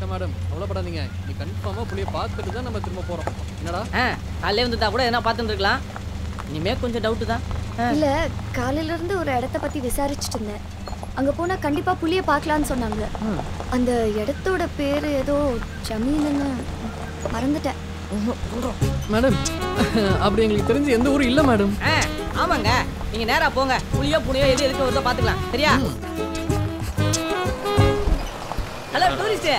Varsha madam கவலைப்படாதீங்க. நீ கன்ஃபார்மா புளியை பார்த்துட்டு தான் நம்ம திரும்ப போறோம். என்னடா? காலையில வந்துட்டா கூட என்ன பார்த்துட்டு இருக்கலாம். இனிமே கொஞ்சம் டவுட் தான். இல்ல காலையில இருந்து ஒரு இடத்த பத்தி விசாரிச்சுட்டு இருந்தேன். அங்க போனா கண்டிப்பா புளிய பார்க்கலாம்னு சொன்னாங்க. அந்த இடத்தோட பேரு ஏதோ ஜமீனுன்னு மறந்துட்டேன். மேடம் அப்படி எங்களுக்கு தெரிஞ்சு எந்த ஊரும் இல்ல மேடம். ஆமாங்க, நீங்க நேரா போங்க. புளியோ புளியோ எது எதுக்கு வருதோ பாத்துக்கலாம். சரியா? ஹலோ டூரிஸ்ட்,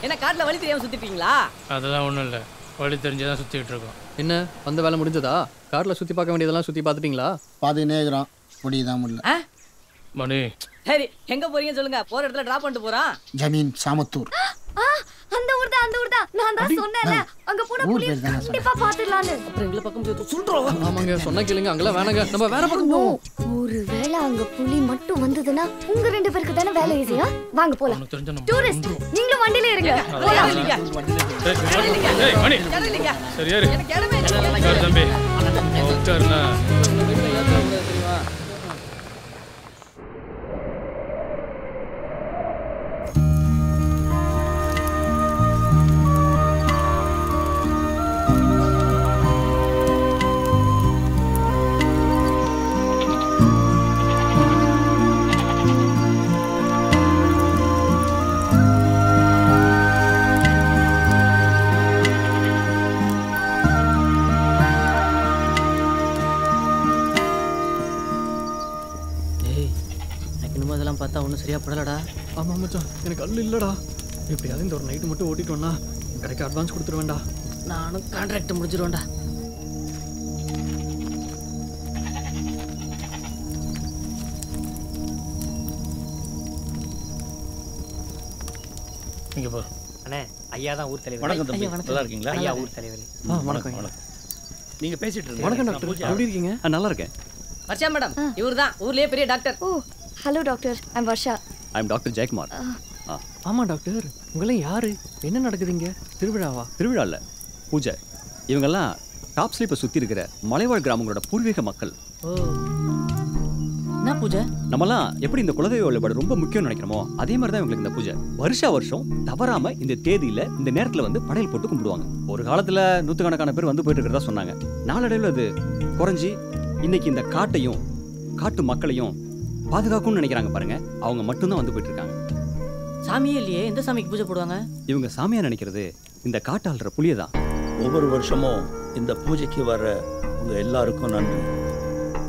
என்ன காட்டுல வழி தெரியாம சுத்திட்டீங்களா? அதெல்லாம் ஒன்றும் இல்லை, வழி தெரிஞ்சுதான் சுற்றிக்கிட்டு இருக்கோம். என்ன வந்த வேலை முடிஞ்சதா? காட்டில் சுற்றி பார்க்க வேண்டியதெல்லாம் சுற்றி பார்த்துட்டீங்களா? பாதினேகிறோம், முடியுதான் முடியல. மணி சரி, எங்க போறீங்கன்னு சொல்லுங்க, போற இடத்துல டிராப் பண்ணிட்டு போறோம். ஜமீன் சாமத்தூர். அந்த ஊர் தான் நான் தான் சொன்னேன்ல, அங்க போனா புளிய கண்டிப்பா பாத்துடலாம்னு. அப்புறம் எங்க பக்கம் சொல்றோம். ஆமாங்க, சொன்னா கேளுங்க. அங்கெல்லாம் வேணாங்க, நம்ம வேற பக்கம் போவோம். ஒருவேளை அங்க புலி மட்டும் வந்ததுன்னா உங்க ரெண்டு பேருக்கு தானே வேலை ஈஸியா. வாங்க போலாம். டூரிஸ்ட் நீங்களும் வண்டியில இருங்க. சரியா தம்பி உட்காருண்ணா. பார்த்தா ஒன்றும் சரியா படலடா. ஆமா மச்சான், எனக்கு அல்ல இல்லடா. எப்படியாவது இந்த ஒரு நைட்டு மட்டும் ஓட்டிட்டோம்னா கடைக்கு அட்வான்ஸ் கொடுத்துருவேன்டா. நானும் கான்ட்ராக்ட் முடிச்சிருவேன்டா. இங்கே போ. அண்ணே, ஐயா தான் ஊர் தலைவர். வணக்கம் தம்பி, நல்லா இருக்கீங்களா? ஐயா ஊர் தலைவர். வணக்கம் வணக்கம். நீங்கள் பேசிட்டு இருக்கீங்க. வணக்கம் டாக்டர், எப்படி இருக்கீங்க? நல்லா இருக்கேன். வர்ஷா மேடம் இவர் தான் ஊர்லயே பெரிய doctor. Oh hello doctor, I'm Varsha. I'm doctor Jayakumar. ஆமா டாக்டர், உங்களாம் யாரு? என்ன நடக்குதுங்க? திருவிழாவா? திருவிழா இல்லை, பூஜை. இவங்கெல்லாம் டாப் ஸ்லீப்பை சுற்றி இருக்கிற மலைவாழ் கிராமங்களோட பூர்வீக மக்கள். ஓ, என்ன பூஜை? நம்மலாம் எப்படி இந்த குலதெய்வ வழிபாடு ரொம்ப முக்கியம்னு நினைக்கிறோமோ அதே மாதிரி தான் இவங்களுக்கு இந்த பூஜை. வருஷம் தவறாம இந்த தேதியில இந்த நேரத்துல வந்து படையல் போட்டு கும்பிடுவாங்க. ஒரு காலத்துல நூற்றுக்கணக்கான பேர் வந்து போயிட்டு இருக்கிறதா சொன்னாங்க. நாளடைவில் அது குறைஞ்சி இன்னைக்கு இந்த காட்டையும் காட்டு மக்களையும் பாதுகாக்கும்னு நினைக்கிறாங்க பாருங்க. அவங்க மட்டும்தான் வந்து போயிட்டு இருக்காங்க. சாமியே இல்லையே, எந்த சாமிக்கு பூஜை போடுவாங்க? இவங்க சாமியா நினைக்கிறது இந்த காட்டாளுற புளியை தான். ஒவ்வொரு வருஷமும் இந்த பூஜைக்கு வர உங்க எல்லாருக்கும் நன்றி.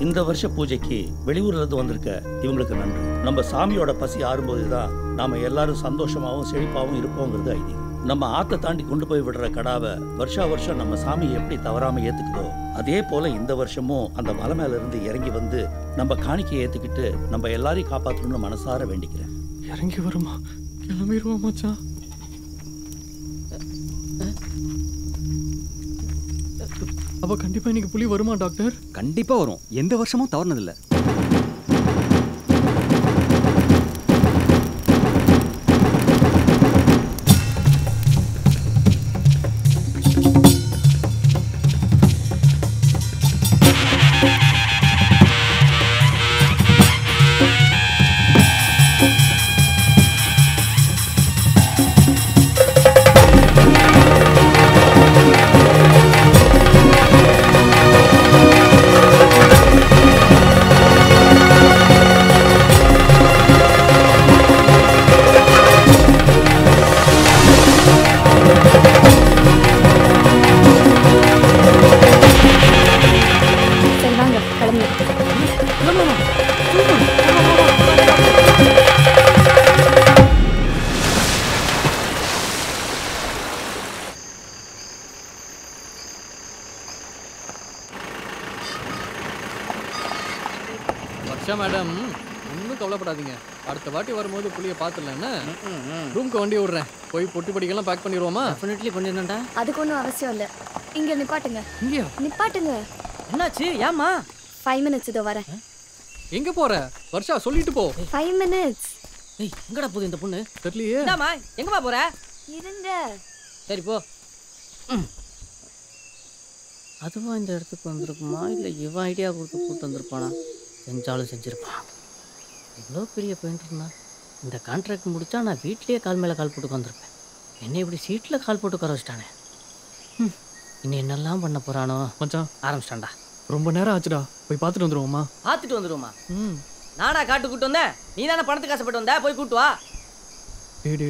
இந்த வருஷ பூஜைக்கு வெளியூர்ல இருந்து வந்திருக்க இவங்களுக்கு நன்றி. நம்ம சாமியோட பசி ஆறும்போது தான் நாம எல்லாரும் சந்தோஷமாகவும் செழிப்பாகவும் இருப்போங்கிறது ஐதீகம். நம்ம ஆத்தை தாண்டி கொண்டு போய் விடுற கடாவை வருஷம் நம்ம சாமி எப்படி தவறாம ஏத்துக்குதோ அதே போல இந்த வருஷமும் அந்த மலை மேல இருந்து இறங்கி வந்து நம்ம காணிக்கையை ஏத்துக்கிட்டு நம்ம எல்லாரையும் காப்பாற்றணும்னு மனசார வேண்டிக்கிறேன். இறங்கி வருமா? கிளம்பிடுவோம் மச்சான். அப்ப கண்டிப்பா இன்னைக்கு புலி வருமா டாக்டர்? கண்டிப்பா வரும், எந்த வருஷமும் தவறுனதில்லை. மேடம் ஒன்றும் கவலைப்படாதீங்க, அடுத்த வாட்டி வரும்போது புளியை பார்த்துடலன்னு ரூம்க்கு வண்டி விடுறேன். போய் பொட்டி படிக்கெல்லாம் பேக் பண்ணிடுவோமா? டெஃபினெட்லி பண்ணிடணும்டா. அதுக்கு ஒன்றும் அவசியம் இல்லை, இங்கே நிப்பாட்டுங்க. இங்கேயா? நிப்பாட்டுங்க. என்னாச்சு? ஏமா? 5 minutes இதோ வரேன். எங்க போற வர்ஷா? சொல்லிட்டு போ. 5 minutes. ஏய், எங்கடா போகுது இந்த பொண்ணு? தெரியலையே. என்னம்மா, எங்கம்மா போற? இருங்க. சரி போ. அதுவா இந்த இடத்துக்கு வந்திருக்குமா, இல்லை இவன் ஐடியா கொடுத்து கூப்பிட்டு வந்திருப்பானா? செஞ்சாலும் செஞ்சிருப்பான். இவ்வளோ பெரிய பெயிண்டர்னா இந்த கான்ட்ராக்ட் முடிச்சா நான் வீட்லேயே கால் மேலே கால் போட்டு வந்திருப்பேன். என்னை இப்படி சீட்டில் கால் போட்டு உட்கார வச்சிட்டானே. இன்னும் என்னெல்லாம் பண்ண போகிறானோ. மச்சான் ஆரம்பிச்சிட்டான்டா. ரொம்ப நேரம் ஆச்சுடா, போய் பார்த்துட்டு வந்துடுவோமா? பார்த்துட்டு வந்துடுவோமா? நானா காட்டு கூட்டு வந்தேன்? நீ தானே பணத்துக்கு ஆசைப்பட்டு வந்த, போய் கூட்டு வா.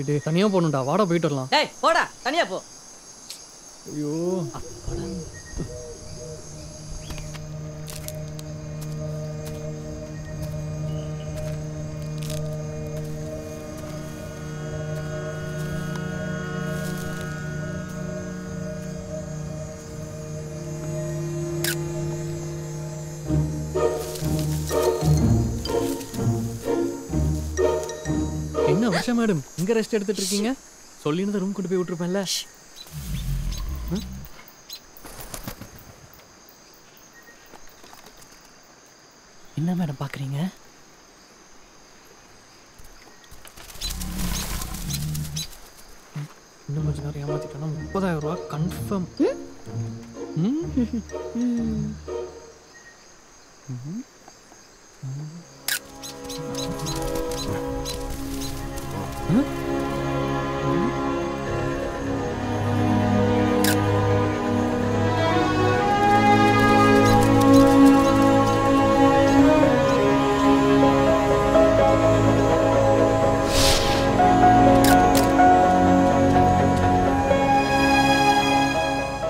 டே தனியாக போகணும்டா, வாடா போயிட்டு வரலாம். டேய் போடா, தனியா போ. ஐயோ என்ன வருஷா மேடம் இங்க ரெஸ்ட் எடுத்துட்டு இருக்கீங்க? சொல்லியிருந்த ரூம் கொண்டு போய் விட்டுருப்பேன்ல. என்ன மேடம் பாக்குறீங்க? இன்னும் கொஞ்ச நேரம் ஏமாத்திட்டோம்னா 30,000 ரூபாய் கன்ஃபார்ம்.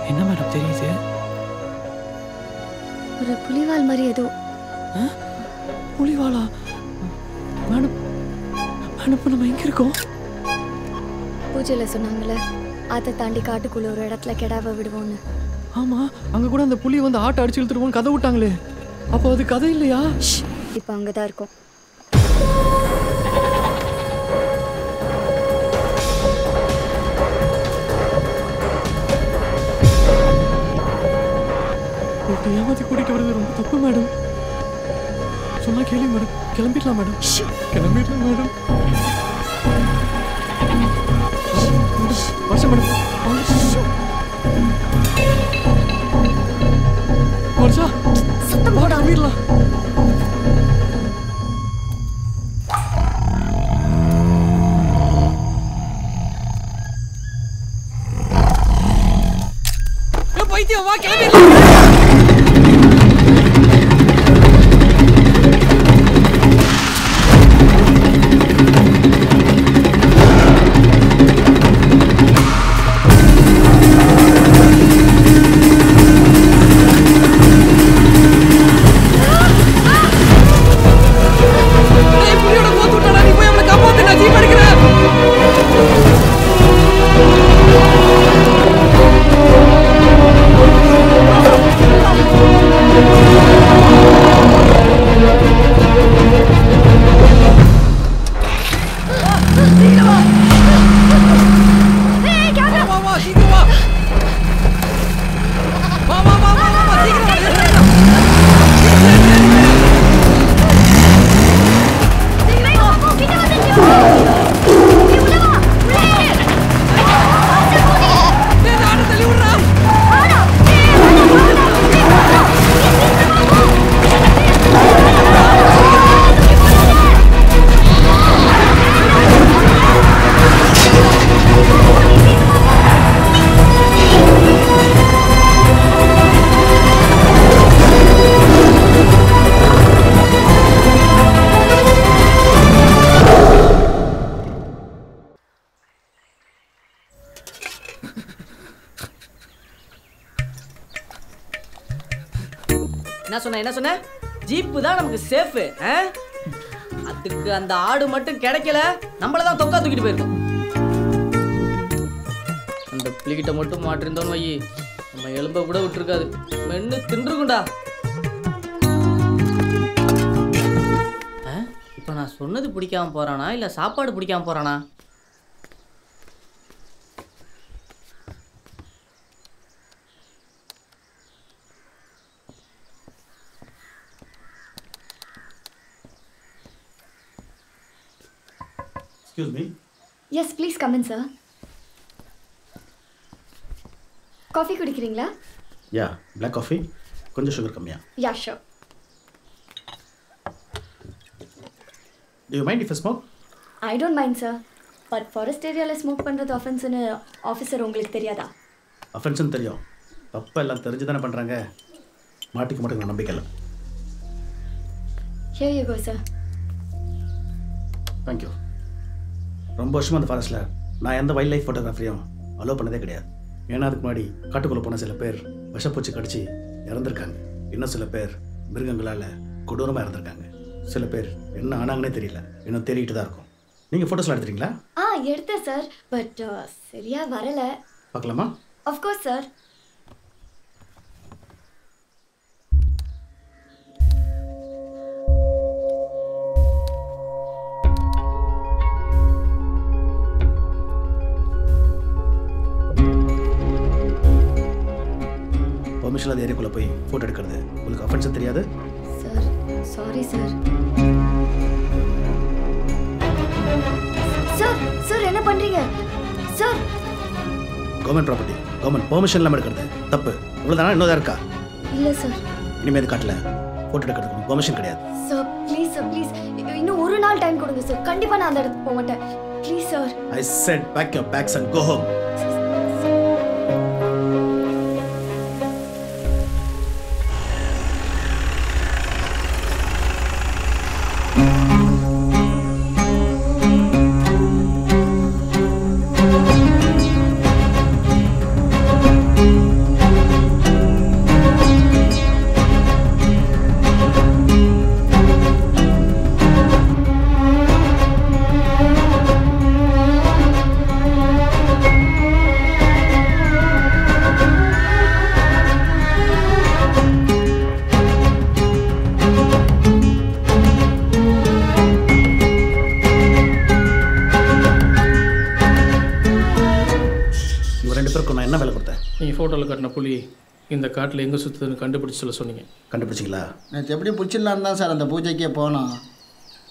என்ன மேடம் தெரியுது? ஒரு புலிவால் மாதிரி ஏதோ. புலிவாலா? மேடம் மேடம் நம்ம எங்க இருக்கோம்? பூஜையில் சொன்னாங்களே அதை தாண்டி காட்டுக்குள்ள ஒரு இடத்துல கெடாவை விடுவோன்னு. ஆமா, அங்க கூட அந்த புலி வந்து ஆட்டை அடிச்சு இழுத்துருவோம் கதை விட்டாங்களே, அப்போ அது கதை இல்லையா? இப்போ அங்கே தான் இருக்கோம். ஏமாத்தி கூட்டிட்டு வருது ரொம்ப தப்பு மேடம். சொன்னா கேளுங்க மேடம், கிளம்பிடலாம் மேடம். கிளம்பிடலாம் மேடம். வருஷம் மேடம் வருஷா சத்தம் போட கிளம்பிடலாம். பைத்தியம் வா கிளம்பிடலாம். என்ன சொன்ன? ஜீப்பு தான் நமக்கு சேஃப். அதுக்கு அந்த ஆடு மட்டும் கிடைக்கல, நம்மள தான் தொக்கா தூக்கிட்டு போயிருக்கோம். அந்த புலிகிட்ட மட்டும் மாட்டிருந்தோன்னு வை, நம்ம எலும்ப கூட விட்டுருக்காது, மென்னு தின்றுக்குண்டா. இப்போ நான் சொன்னது பிடிக்காம போறானா இல்ல சாப்பாடு பிடிக்காம போறானா? Excuse me. Yes, please come in, sir. Coffee குடிக்கிறீங்களா? Yeah, black coffee. கொஞ்சம் sugar கம்மியா. Yeah, sure. Do you mind if I smoke? I don't mind, sir. But forest ஏரியாவில் ஸ்மோக் பண்ணுறது ஆஃபென்ஸ்னு ஆஃபீஸர் உங்களுக்கு தெரியாதா? அஃபென்ஸ்னு தெரியும், தப்பு எல்லாம் தெரிஞ்சு தானே பண்ணுறாங்க. மாட்டிக்க மாட்டேங்க நம்பிக்கை இல்லை. Here you go, sir. Thank you. ரொம்ப வருஷமாக அந்த ஃபாரஸ்ட்டில் நான் எந்த வைல்ட் லைஃப் ஃபோட்டோகிராஃபரையும் அலோவ் பண்ணதே கிடையாது. ஏன்னா அதுக்கு முன்னாடி காட்டுக்குள்ளே போன சில பேர் விஷப்பூச்சி கடிச்சு இறந்துருக்காங்க. இன்னும் சில பேர் மிருகங்களால் கொடூரமாக இறந்துருக்காங்க. சில பேர் என்ன ஆனாங்கன்னே தெரியல, இன்னும் தேடிட்டு தான் இருக்கும். நீங்கள் ஃபோட்டோஸ்லாம் எடுத்துறீங்களா? எடுத்தேன் சார், பட் சரியா வரல. பார்க்கலாமா? Of course sir. பெர்மிஷன் அந்த ஏரியாக்குள்ளே போய் ஃபோட்டோ எடுக்கிறது உங்களுக்கு அஃபென்ஸ் தெரியாது? Sir sorry sir. Sir sir என்ன பண்ணுறீங்க sir? Government property, government permission இல்லாமல் எடுக்கிறது தப்பு. இவ்வளோதானா இன்னும் தான் இருக்கா? இல்லை சார். இனிமேல் இது காட்டில் ஃபோட்டோ எடுக்கிறதுக்கு பெர்மிஷன் கிடையாது. சார் ப்ளீஸ் இன்னும் ஒரு நாள் டைம் கொடுங்க சார். கண்டிப்பாக நான் அந்த இடத்துக்கு போக மாட்டேன். Please sir. I said pack your bags and go home. நான் என்ன வேலை கொடுத்தேன்? நீங்கள் ஃபோட்டோவில் காட்டின புலி இந்த காட்டில் எங்கே சுற்றுதுன்னு கண்டுபிடிச்சி சொல்ல சொன்னீங்க. கண்டுபிடிச்சிங்களா? நேற்று எப்படி பிடிச்சிடலான்னு தான் சார் அந்த பூஜைக்கே போனோம்.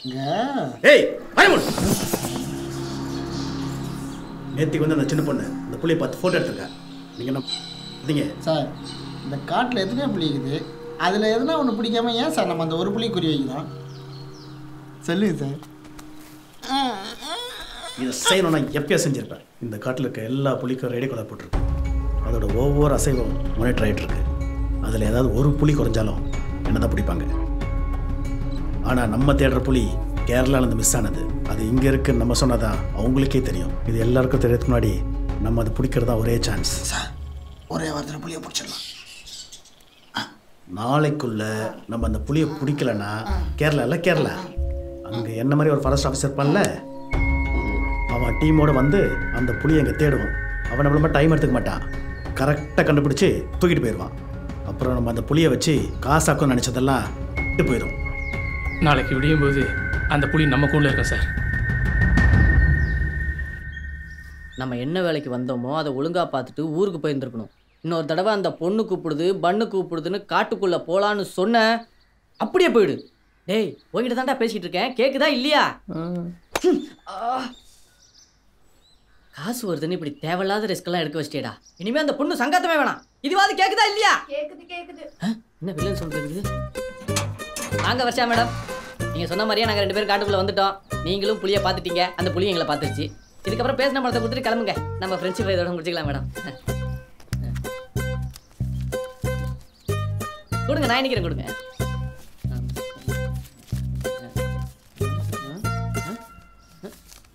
இங்கே நேற்றுக்கு வந்து அந்த சின்ன பொண்ணு இந்த புலியை பார்த்து ஃபோட்டோ எடுத்துருக்கேன். நீங்கள் என்ன இல்லைங்க சார், இந்த காட்டில் எத்தனையோ புலி இருக்குது, அதில் எதுனா ஒன்று பிடிக்காம ஏன் சார் நம்ம அந்த ஒரு புலி குறி வைக்கிறோம்? சொல்லுங்க சார். இதை செய்யணும்னா எப்பயோ செஞ்சுருப்பேன். இந்த காட்டில் இருக்க எல்லா புலிக்கும் ரேடியோ கலர் போட்டிருக்கு. அதோட ஒவ்வொரு அசைவும் மானிட்டர் ஆகிட்டு இருக்கு. அதில் ஏதாவது ஒரு புலி குறைஞ்சாலும் என்ன தான் பிடிப்பாங்க. ஆனால் நம்ம தேடுற புலி கேரளாவிலேருந்து மிஸ் ஆனது. அது இங்கே இருக்குன்னு நம்ம சொன்னதான் அவங்களுக்கே தெரியும். இது எல்லாருக்கும் தெரியறதுக்கு முன்னாடி நம்ம அதை பிடிக்கிறதா ஒரே சான்ஸ். சார் ஒரே வாரத்தில் புளியை பிடிச்சிடலாம். நாளைக்குள்ள நம்ம அந்த புளியை பிடிக்கலன்னா கேரளா அங்கே என்ன மாதிரி ஒரு ஃபாரஸ்ட் ஆஃபீஸர் இருப்பான்ல, அவன் டீமோடு வந்து அந்த புளியை அங்கே தேடுவான். அவன் நம்மள டைம் எடுத்துக்க மாட்டான், கரெக்டாக கண்டுபிடிச்சி தூக்கிட்டு போயிடுவான். அப்புறம் நம்ம அந்த புளியை வச்சு காசாக்குன்னு நினச்சதெல்லாம் விட்டு போயிடும். நாளைக்கு விடியும் போது அந்த புலி நம்ம கூட இருக்கோம் சார். நம்ம என்ன வேலைக்கு வந்தோமோ அதை ஒழுங்காக பார்த்துட்டு ஊருக்கு போயிருந்துருக்கணும். இன்னொரு தடவை அந்த பொண்ணு கூப்பிடுது பண்ணு கூப்பிடுதுன்னு காட்டுக்குள்ளே போகலான்னு சொன்ன அப்படியே போயிடு. டேய் உங்ககிட்ட தான்டா பேசிகிட்டு இருக்கேன், கேட்குதா இல்லையா? காசு வருதுன்னு இப்படி தேவையில்லாத ரிஸ்க்கெல்லாம் எடுக்க வச்சிட்டேடா. இனிமேல் அந்த பொண்ணு சங்காத்தமே வேணாம். இதுவாது கேட்குதா இல்லையா? கேக்குது. என்ன வில்லன் சொல்றது? வாங்க வர்ஷா மேடம், நீங்கள் சொன்ன மாதிரியே நாங்கள் 2 பேரும் காட்டுக்குள்ளே வந்துட்டோம். நீங்களும் புளியை பார்த்துட்டீங்க, அந்த புளியை எங்களை பார்த்துருச்சு. இதுக்கப்புறம் பேசின படத்தை கொடுத்துட்டு கிளம்புங்க. நம்ம ஃப்ரெண்ட்ஷிப் இதோட முடிச்சுக்கலாம் மேடம். கொடுங்க, நான் நினைக்கிறேன், கொடுங்க.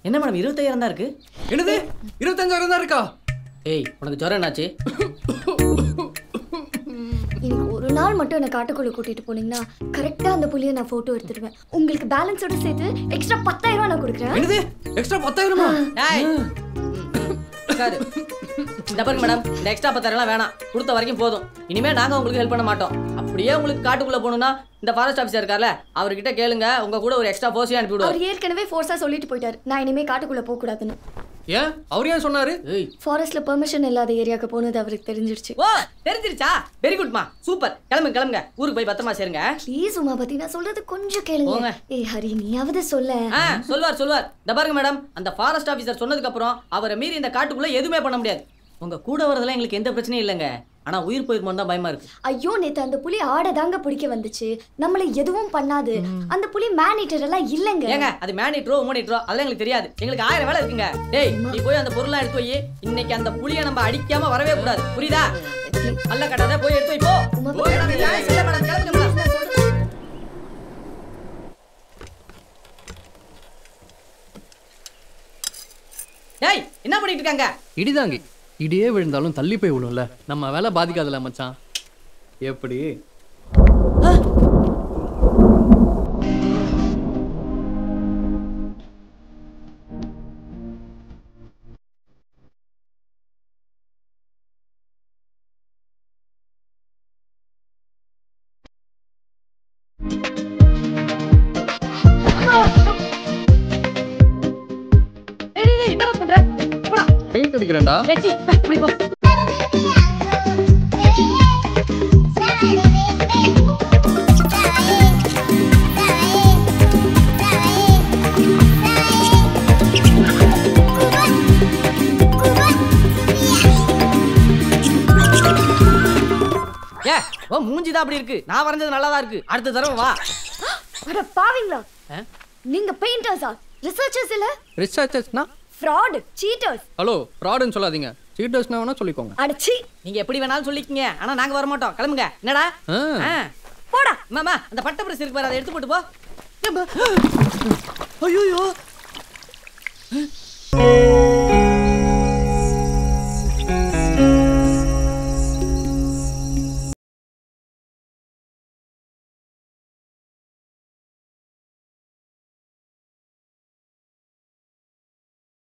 என்ன மேடம் 25,000 தான் இருக்கு? என்னது 25,000 தான் இருக்கா? ஏய் உனக்கு ஜுரம் என்னாச்சு? இன்னைக்கு ஒரு நாள் மட்டும் என்னை காட்டுக்குள்ளே கூட்டிட்டு போனீங்கன்னா கரெக்டாக அந்த புலியை நான் ஃபோட்டோ எடுத்துடுவேன். உங்களுக்கு பேலன்ஸோட சேர்த்து எக்ஸ்ட்ரா 10,000 நான் கொடுக்குறேன். என்னது எக்ஸ்ட்ரா 10,000? டேய் உட்காரு. இந்த பாருங்க மேடம், இந்த எக்ஸ்ட்ரா 10,000 வேணாம், கொடுத்த வரைக்கும் போதும். இனிமேல் நாங்கள் உங்களுக்கு ஹெல்ப் பண்ண மாட்டோம். அப்படியே உங்களுக்கு காட்டுக்குள்ளே போகணுன்னா இந்த ஃபாரஸ்ட் ஆஃபீஸர் இருக்கார்ல, அவர்கிட்ட கேளுங்க, உங்கள் கூட ஒரு எக்ஸ்ட்ரா ஃபோர்ஸையும் அனுப்பி விடுவார். அவர் ஏற்கனவே ஃபோர்ஸாக சொல்லிட்டு போயிட்டார் நான் இனிமேல் காட்டுக்குள்ளே போகக்கூடாதுன்னு. ஏன் அவர் ஏன் சொன்னாரு? ஃபாரஸ்ட்ல பெர்மிஷன் இல்லாத ஏரியாவுக்கு போனது அவருக்கு தெரிஞ்சிருச்சு. ஓ தெரிஞ்சிருச்சா? வெரி குட்மா, சூப்பர். கிளம்புங்க, ஊருக்கு போய் பத்திரமா சேருங்க. ப்ளீஸ் உமாபதி, நான் சொல்றது கொஞ்சம் கேளுங்க. ஏய் ஹரி, நீயாவது சொல்ல. சொல்வார். இந்த பாருங்க மேடம், அந்த ஃபாரஸ்ட் ஆஃபீஸர் சொன்னதுக்கு அப்புறம் அவரை மீறி இந்த காட்டுக்குள்ள எதுவுமே பண்ண முடியாது. உங்க கூட வரதெல்லாம் எங்களுக்கு எந்த பிரச்சனையும் இல்லைங்க. ஆனா உயிர் போயிருமோ தான் பயமா இருக்கு. ஐயோ நேத்து அந்த புலி ஆடதாங்க பிடிக்க வந்துச்சு. நம்மள எதுவும் பண்ணாது. அந்த புலி மேனீட்டர் எல்லாம் இல்லங்க. ஏங்க அது மேனீட்டரோ மோனிட்டரோ அதெல்லாம் எங்களுக்கு தெரியாது. எங்களுக்கு 1000 வேலை இருக்குங்க. டேய் நீ போய் அந்த பொருளை எடுத்து வை. இன்னைக்கு அந்த புலியை நம்ம அடிக்காம வரவே கூடாது. புரியுதா? அல்ல கட்டாத போய் எடுத்து வை போ. போய் செல்ல மேடம் கிளம்புங்க. டேய் என்ன பண்ணிட்டு இருக்காங்க? இடிதாங்கி இடியே விழுந்தாலும் தள்ளி போய் விழும்ல. நம்ம வேலை பாதிக்காதுல மச்சான். எப்படி பெயிண்ட் அடிக்கிறேன்டா. ஓ மூஞ்சிதான் அப்படி இருக்கு. நான் வரைஞ்சது நல்லா தான் இருக்கு. அடுத்த தடவை வா. அட பாவிங்களா, நீங்க பெயிண்டர்ஸா? ரிசர்ச்சர்ஸ் இல்ல? ரிசர்ச்சர்ஸ்னா ஃப்ராட், சீட்டர்ஸ். ஹலோ, ஃப்ராட்னு சொல்லாதீங்க. சீட்டர்ஸ்னா வேணா சொல்லிக்கோங்க. அடச்சி, நீங்க எப்படி வேணாலும் சொல்லிக்கங்க. ஆனா நாங்க வர மாட்டோம். கிளம்புங்க. என்னடா போடா. மாமா அந்த பட்டை பிரஸ் இருக்கு பாரு, அதை எடுத்து போட்டு போ. ஐயோ